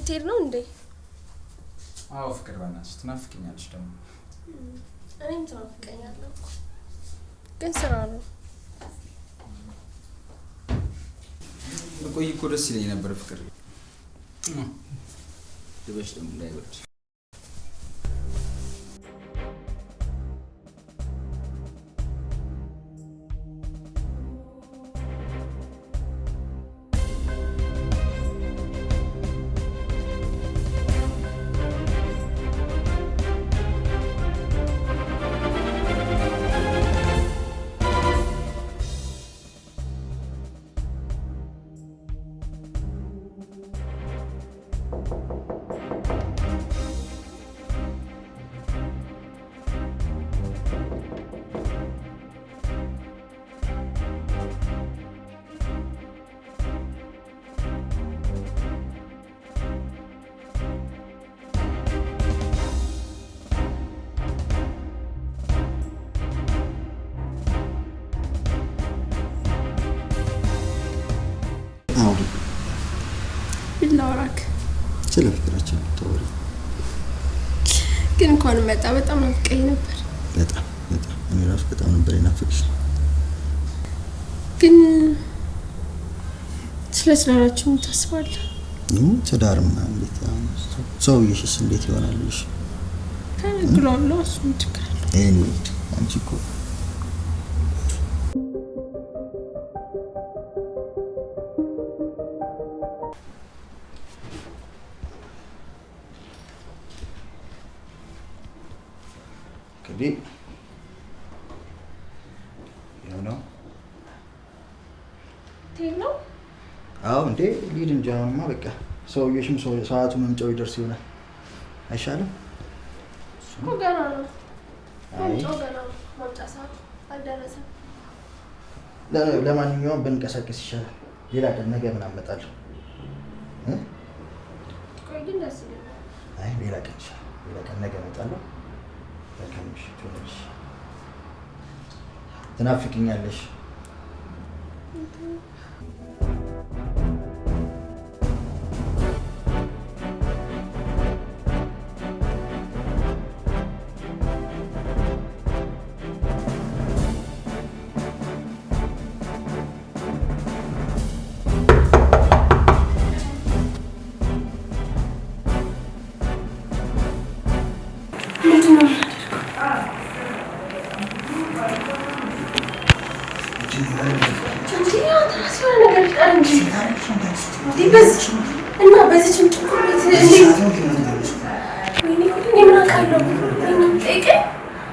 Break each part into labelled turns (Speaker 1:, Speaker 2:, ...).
Speaker 1: ልትሄድ ነው እንዴ?
Speaker 2: አዎ ፍቅር በእናትሽ ትናፍቀኛለሽ ደግሞ።
Speaker 1: እኔም ትናፍቀኛለሁ ግን ስራ ነው።
Speaker 2: ቆይ እኮ ደስ ይለኝ ነበር ፍቅር። ልበሽ ደግሞ እንዳይወርድ።
Speaker 1: ቢላወራክ
Speaker 3: ስለ ፍቅራችን ተወሪ።
Speaker 1: ግን እንኳን መጣ በጣም ናፍቀኝ ነበር።
Speaker 3: በጣም እኔ ራሱ በጣም ነበር የናፈቅሽ።
Speaker 1: ግን ስለስራችሁ ታስባለህ?
Speaker 3: ትዳርማ እንዴት ሰውዬሽስ እንዴት ይሆናል? እሺ
Speaker 1: ከግሎሎ እሱ ችግር
Speaker 3: እኔ አንቺ እኮ ከዲ ነው
Speaker 1: ቴሎ
Speaker 3: አው እንዴ ሊድ እንጃማ በቃ ሰውዬሽም ሰዓቱ መምጫው ይደርስ ይሆናል። አይሻልም?
Speaker 1: እኮ ገና ነው መምጫው ገና ነው። መምጫ ሰዓት አልደረሰም።
Speaker 3: ለማንኛውም ብንቀሳቀስ ይሻላል። ሌላ ቀን ነገ ምን አመጣለሁ?
Speaker 1: ቆይ ግን ደስ ይላል።
Speaker 3: አይ ሌላ ቀን ይሻላል። ሌላ ቀን ነገ እመጣለሁ። በከምሽ ትሆንሽ ትናፍቅኛለሽ።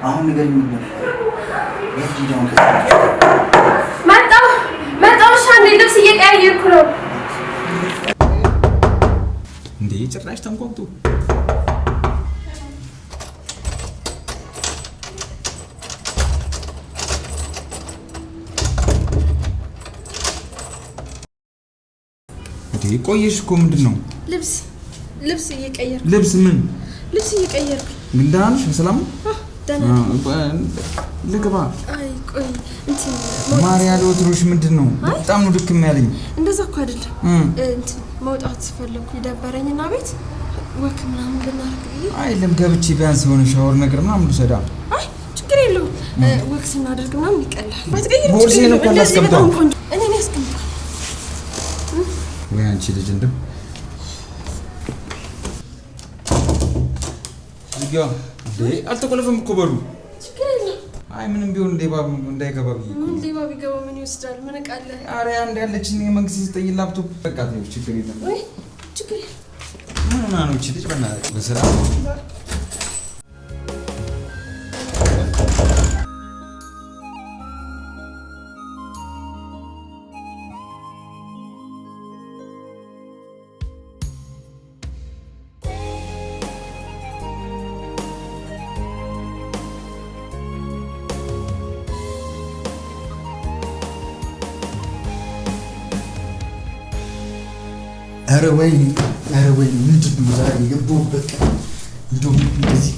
Speaker 3: አሁን ነገር ምን ነው? የትኛውን
Speaker 1: መጣው ሻንዴ ልብስ እየቀያየርኩ ነው።
Speaker 2: እንዴ ጭራሽ ተንቆምጡ። እንዴ ቆየሽ እኮ ምንድነው?
Speaker 1: ልብስ እየቀያየርኩ።
Speaker 2: ልብስ ምን?
Speaker 1: ልብስ እየቀያየርኩ።
Speaker 2: ምን ዳንሽ? ሰላም
Speaker 1: ደህና
Speaker 2: ልግባ።
Speaker 1: አይ ቆይ እንትን
Speaker 2: ማርያ ለወትሮሽ ምንድነው? በጣም ነው ድክም ያለኝ።
Speaker 1: እንደዛ እኮ አይደለም። እንትን መውጣት ፈለኩ ይደበረኝና ቤት ወክ ምናምን ብናደርግ።
Speaker 2: አይለም ገብቼ ቢያንስ የሆነ ሻወር ነገር ምናምን ልውሰዳ።
Speaker 1: አይ ችግር የለውም። ወክ ስናደርግ ምናምን ይቀላል። ባትቀይር
Speaker 2: ቦርሴን እኮ ላስቀምጠው።
Speaker 1: እኔ ነኝ ያስቀምጠው።
Speaker 2: ወይ አንቺ ልጅ እንደም ይያ አልተቆለፈም እኮ በሩ።
Speaker 1: ችግር የለም።
Speaker 2: አይ ምንም ቢሆን ሌባ እንዳይገባ ብዬ እኮ።
Speaker 1: ምን ሌባ ቢገባ ምን ይወስዳል? ምን ቃለ?
Speaker 2: ኧረ አንድ ያለችኝ የመንግስት ዘጠኝ ላፕቶፕ በቃ ነው። ችግር የለም።
Speaker 1: ወይ ችግር የለም።
Speaker 2: ምን ነው እቺ ልጅ በእናትህ በስራ
Speaker 3: ኧረ ወይኔ ምንድን ነው ዛሬ የገባሁበት ቀን እንደው እንደዚህ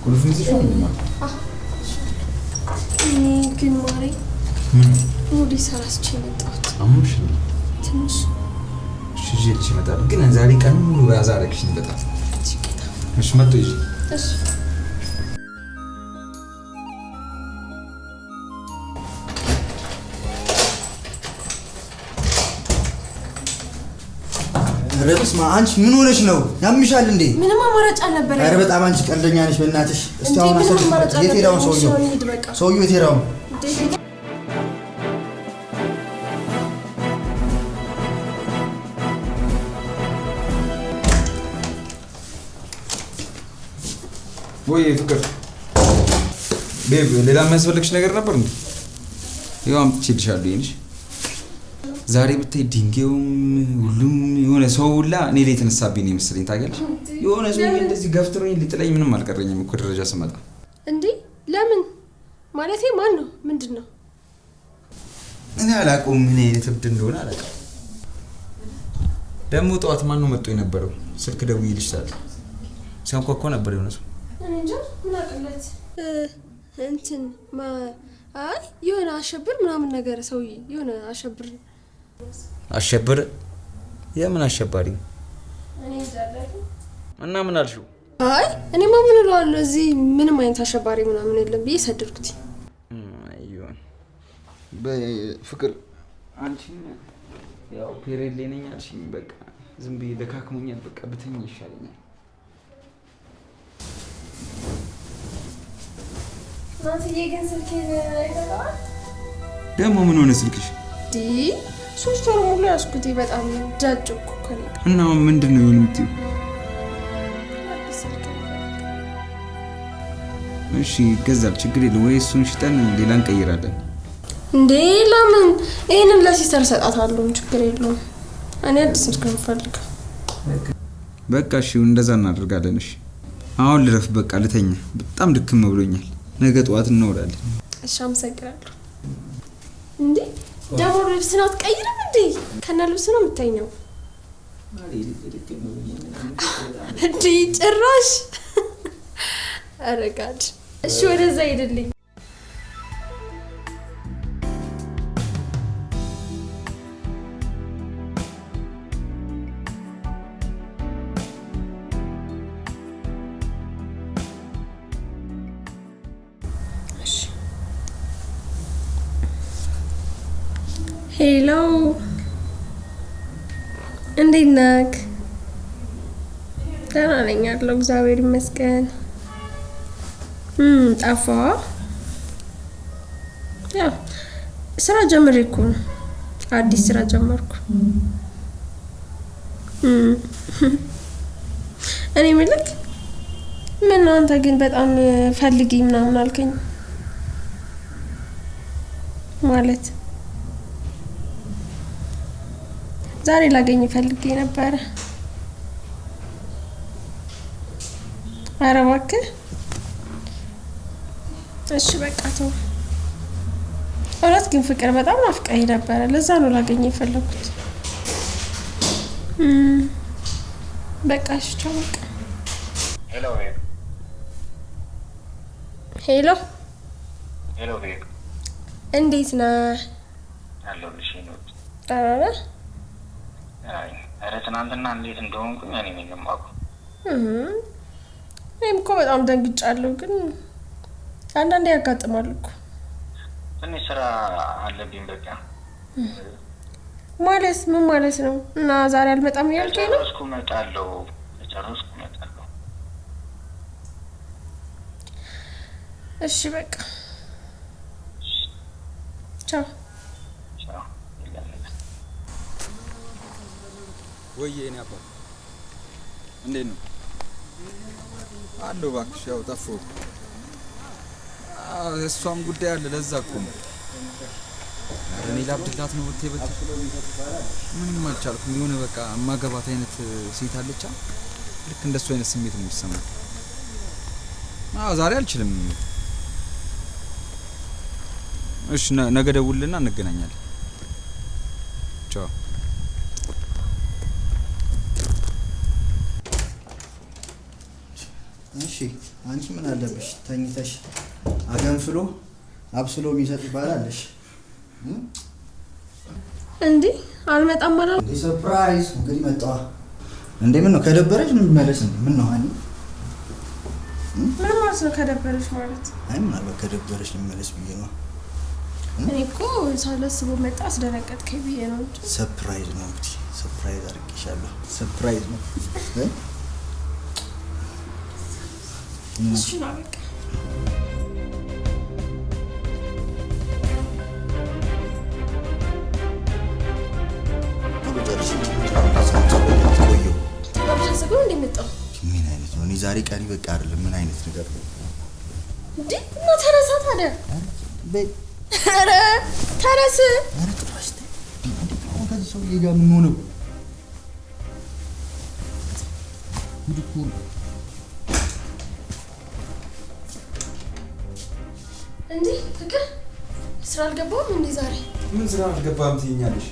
Speaker 2: ቁልፍ ይዘሽ ነው ማለት
Speaker 1: ግን ማሬ ወዲ ሰራስቼ መጣሁት።
Speaker 2: አሙሽ
Speaker 1: ትንሽ
Speaker 2: እሺ ልጅ ይመጣል ግን ዛሬ ቀን ሙሉ ባዛ አረግሽኝ በጣም እሺ መጥቶ ይዤ
Speaker 1: እሺ
Speaker 3: ረብስ አንቺ ምን ሆነሽ ነው? ያምሻል እንዴ?
Speaker 1: ምንም አማራጭ አልነበረም።
Speaker 3: ኧረ በጣም አንቺ ቀልደኛ ነሽ በእናትሽ። እስቲ አሁን የት ሄዳው ሰውዬው የት ሄዳው?
Speaker 2: ወይ ፍቅር ቤብ ሌላ የሚያስፈልግሽ ነገር ነበር እንዴ? ይኸው አምጥቼልሻለሁ ይሄንሽ ዛሬ ብታይ ድንጋዩም ሁሉም የሆነ ሰው ሁላ እኔ ላይ የተነሳብኝ ነው መሰለኝ ታውቂያለሽ የሆነ ሰው እንደዚህ ገፍትሮኝ ሊጥለኝ ምንም አልቀረኝም እኮ ደረጃ ስመጣ
Speaker 1: እንዴ ለምን ማለቴ ማን ነው ምንድነው
Speaker 2: እኔ አላውቀውም ምን አይነት እብድ እንደሆነ አላውቅም ደግሞ ጠዋት ማን ነው መጥቶ የነበረው ስልክ ደውዬልሻል ሲያንኳኳ ነበር የሆነ ሰው
Speaker 1: እኔ እንጃ ምን አቀለት እንትን አይ የሆነ አሸብር ምናምን ነገር ሰውዬ የሆነ
Speaker 2: አሸብር የምን አሸባሪ
Speaker 1: እኔ ዛለሁ
Speaker 2: እና ምን አልሽው
Speaker 1: አይ እኔ ማምን እለዋለሁ እዚህ ምንም አይነት አሸባሪ ምናምን የለም ብዬ ሰደድኩት
Speaker 2: አይዮን በፍቅር አንቺ ያው ፔሬድ ላይ ነኝ አልሽኝ በቃ ዝም ብዬ ደካክሞኛል በቃ ብተኝ ይሻለኛል
Speaker 1: ናትዬ ግን ስልኬን አይተኸዋል
Speaker 2: ደግሞ ምን ሆነ ስልክሽ
Speaker 1: ዲ 3 ወር ሙሉ ያስኩት በጣም ጃጅኩ ከኔ
Speaker 2: እና ምንድነው የምትይው እሺ ገዛል ችግር የለም ወይ እሱን ሽጠን ሌላ እንቀይራለን
Speaker 1: እንዴ ለምን ይሄንን ለሲስተር ሰጣታለሁ ችግር የለውም እኔ አዲስ ስልክ እንፈልጋለን
Speaker 2: በቃ እሺ እንደዛ እናደርጋለን እሺ አሁን ልረፍ በቃ ልተኛ በጣም ድክም ብሎኛል ነገ ጠዋት እንወራለን
Speaker 1: እሺ አመሰግናለሁ እንዴ ደግሞ ልብስ ነው አትቀይርም እንዴ ከነ ልብስ ነው የምትተኛው እንዴ ጭራሽ አረጋድ እሺ ወደዛ ሄድልኝ ሄሎ እንዴት ነህ? ደህና ነኝ አለሁ እግዚአብሔር ይመስገን። ጠፋ? ያው ስራ ጀምሬ እኮ ነው። አዲስ ስራ ጀመርኩ። እኔ ምልክ ምን ነው አንተ ግን በጣም ፈልጊ ምናምን አልከኝ ማለት ዛሬ ላገኝ ፈልጌ ነበር። ኧረ እባክህ እሺ በቃ ተው። እውነት ግን ፍቅር በጣም ናፍቀኸኝ ነበር። ለዛ ነው ላገኝ የፈለኩት። በቃ እሺ ቻው በቃ።
Speaker 4: ሄሎ
Speaker 1: ሄሎ
Speaker 4: ሄሎ ቤክ
Speaker 1: እንዴት ነህ?
Speaker 4: አለሁልሽ ነው።
Speaker 1: ኧረ
Speaker 4: ኧረ ትናንትና እንዴት እንደሆንኩኝ እኔ ነኝ የማውቀው።
Speaker 1: እኔም እኮ በጣም ደንግጫለሁ፣ ግን አንዳንዴ ያጋጥማል እኮ።
Speaker 4: ትንሽ ስራ አለብኝ በቃ።
Speaker 1: ማለት ምን ማለት ነው? እና ዛሬ አልመጣም እያልከኝ ነው?
Speaker 4: ጨረስኩ እመጣለሁ።
Speaker 1: እሺ በቃ ቻው።
Speaker 2: ወይ እኔ አባባ እንዴት ነው? አለሁ እባክሽ፣ ያው ጠፋሁ። እሷም ጉዳይ አለ፣ ለዛ እኮ ነው። ኧረ እኔ ላብድላት ነው ብታይ ምንም አልቻልኩም። የሆነ በቃ ማገባት አይነት ሴት አለች፣ ልክ እንደሱ አይነት ስሜት ነው የሚሰማኝ። ዛሬ አልችልም። እሺ ነገ ደውልና እንገናኛለን። ቻው።
Speaker 3: እሺ አንቺ ምን አለብሽ? ተኝተሽ አገንፍሎ አብስሎ የሚሰጥ ይባላልሽ።
Speaker 1: እንዴ አልመጣም ማለት
Speaker 3: እንዴ? ሰርፕራይዝ እንግዲህ መጣዋ። እንዴ ምን ነው ከደበረሽ እንመለስ እንዴ? ምን ነው ሃኒ?
Speaker 1: ምን ማለት ነው ከደበረሽ ማለት?
Speaker 3: አይ ምናልባት ከደበረሽ እንመለስ ብዬ ነው።
Speaker 1: እኔ እኮ ሳላስበው መጣ አስደነገጥከኝ ብዬ ነው እንጂ
Speaker 3: ሰርፕራይዝ ነው እንግዲህ ሰርፕራይዝ አድርጌሻለሁ። ሰርፕራይዝ ነው
Speaker 1: እሺ ነው በቃ
Speaker 3: ምን አይነት ነው? እኔ ዛሬ ቀሪ በቃ አይደለም። ምን አይነት ነገር ነው
Speaker 1: እንዴ? እና ተነሳ ታዲያ። ኧረ ተነስ።
Speaker 3: ኧረ ጥራሽ አሁን ከዚህ ሰውዬ ጋር ምን ሆነው?
Speaker 1: እንዴ ፍቅር ስራ አልገባም እንዴ ዛሬ?
Speaker 2: ምን ስራ አልገባም ትይኛለሽ?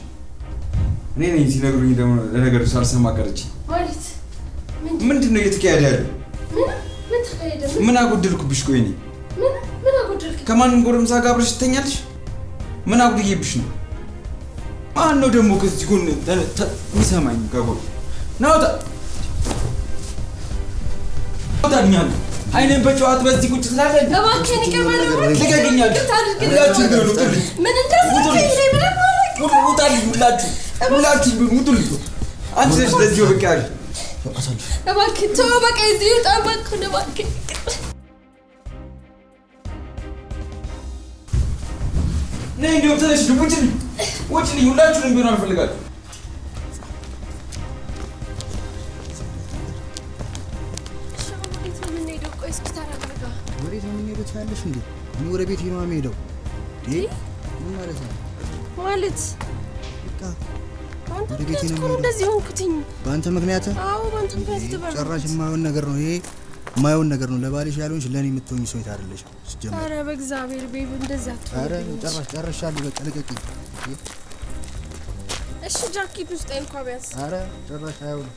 Speaker 2: እኔ ነኝ ሲነግሩኝ ደግሞ ለነገሩ ሳልሰማ ቀርቼ።
Speaker 1: ማለት
Speaker 2: ምንድን ነው እየተካሄደ ያለው?
Speaker 1: ምን ተካሄደ?
Speaker 2: ምን አጎደልኩብሽ? ቆይ እኔ
Speaker 1: ምን አጎደልክ?
Speaker 2: ከማንም ጎረምሳ ጋር አብረሽ ትተኛለሽ? ምን አጉድዬብሽ ነው? ማን ነው ደግሞ ከዚህ ጎን የሚሰማኝ? ከጎን ናውጣ ናውጣኛል። አይኔን በጨዋት በዚህ ቁጭ ስላለ
Speaker 1: እባክህን ይቀርባል።
Speaker 2: ልቀቅኛል። ሁላችሁ ግን ውጡልኝ።
Speaker 1: ምን እንደሰከኝ ነው ምንም ማለት
Speaker 2: ውጣልኝ። ሁላችሁ ግን ውጡልኝ። አንቺ ነሽ ለዚህ በቃ ያለ
Speaker 1: እባክህ ተው በቃ እዚህ ውጣ እባክህ እባክህ።
Speaker 2: ነይ እንደው ተነሽ ውጭልኝ። ውጭልኝ። ሁላችሁንም ቢሆን አልፈልጋችሁ።
Speaker 3: ወዴት ነው የምንሄደው ትያለሽ እንዴ? እኔ ወደ ቤቴ ነው የምሄደው። ምን ማለት ነው?
Speaker 1: ማለት
Speaker 3: በቃ
Speaker 1: ወደ ቤቴ ነው የምሄደው። እንደዚህ ሆንኩትኝ
Speaker 3: በአንተ ምክንያት?
Speaker 1: አዎ በአንተ ምክንያት ተባለ።
Speaker 3: ጭራሽ የማይሆን ነገር ነው ይሄ፣ የማይሆን ነገር ነው። ለባልሽ ያልሆንሽ ለእኔ የምትሆኝ ሰው አይደለሽ ሲጀመር።
Speaker 1: ኧረ በእግዚአብሔር ቤቢ እንደዚህ አትሆን።
Speaker 3: ኧረ ጨርሻለሁ። በቃ ልቀቂኝ።
Speaker 1: እሺ ጃኬት ውስጥ እንኳን ቢያንስ።
Speaker 3: ኧረ ጭራሽ አይሆንም።